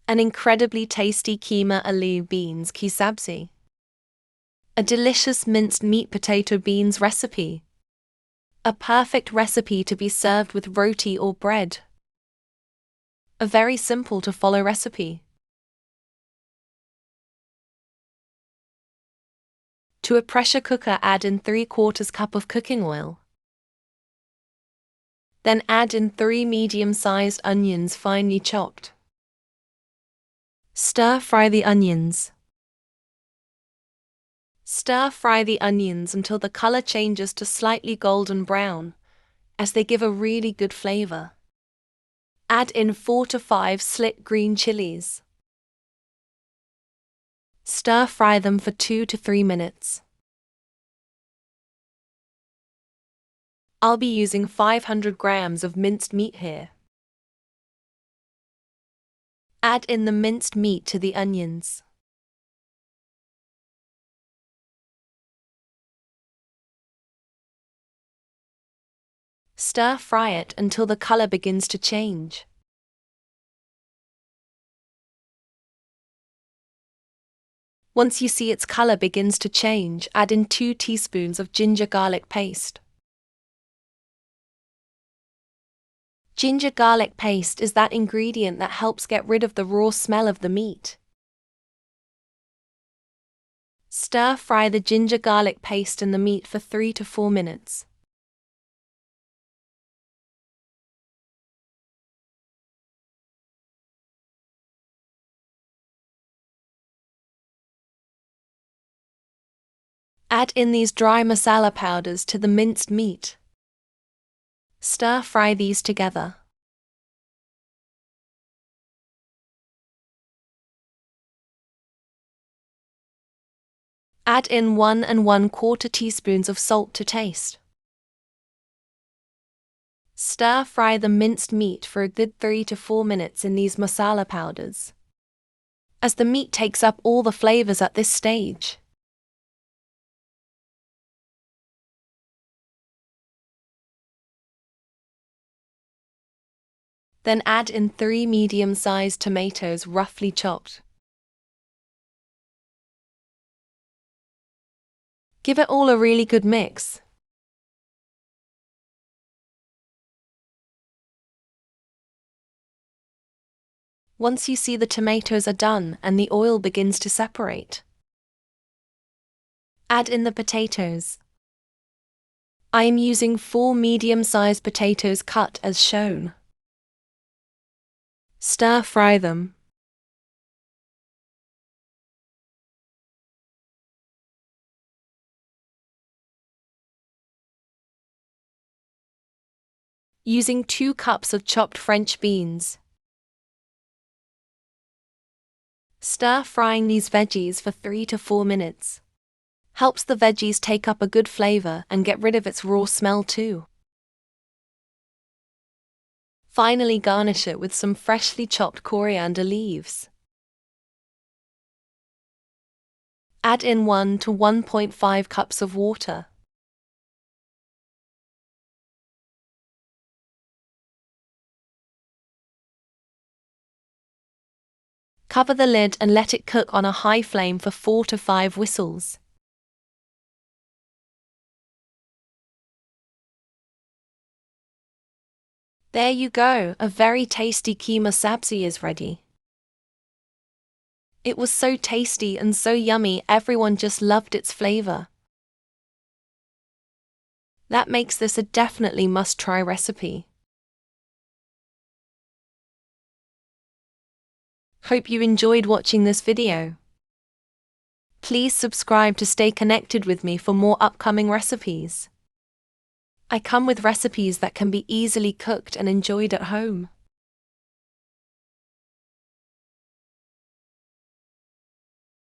An incredibly tasty keema aloo beans ki sabzi. A delicious minced meat potato beans recipe. A perfect recipe to be served with roti or bread. A very simple to follow recipe. To a pressure cooker, add in 3/4 cup of cooking oil. Then add in 3 medium-sized onions finely chopped. Stir-fry the onions. Stir-fry the onions until the color changes to slightly golden brown, as they give a really good flavor. Add in 4 to 5 slit green chilies. Stir-fry them for 2 to 3 minutes. I'll be using 500 grams of minced meat here. Add in the minced meat to the onions. Stir-fry it until the color begins to change. Once you see its color begins to change, add in 2 teaspoons of ginger garlic paste. Ginger garlic paste is that ingredient that helps get rid of the raw smell of the meat. Stir-fry the ginger garlic paste in the meat for 3 to 4 minutes. Add in these dry masala powders to the minced meat. Stir-fry these together. Add in 1 1/4 teaspoons of salt to taste. Stir-fry the minced meat for a good 3 to 4 minutes in these masala powders, as the meat takes up all the flavors at this stage. Then add in 3 medium-sized tomatoes roughly chopped. Give it all a really good mix. Once you see the tomatoes are done and the oil begins to separate, add in the potatoes. I am using 4 medium-sized potatoes cut as shown. Stir-fry them. Using 2 cups of chopped French beans. Stir-frying these veggies for 3 to 4 minutes. Helps the veggies take up a good flavor and get rid of its raw smell too. Finally, garnish it with some freshly chopped coriander leaves. Add in 1 to 1.5 cups of water. Cover the lid and let it cook on a high flame for 4 to 5 whistles. There you go, a very tasty keema sabzi is ready. It was so tasty and so yummy, everyone just loved its flavor. That makes this a definitely must-try recipe. Hope you enjoyed watching this video. Please subscribe to stay connected with me for more upcoming recipes. I come with recipes that can be easily cooked and enjoyed at home.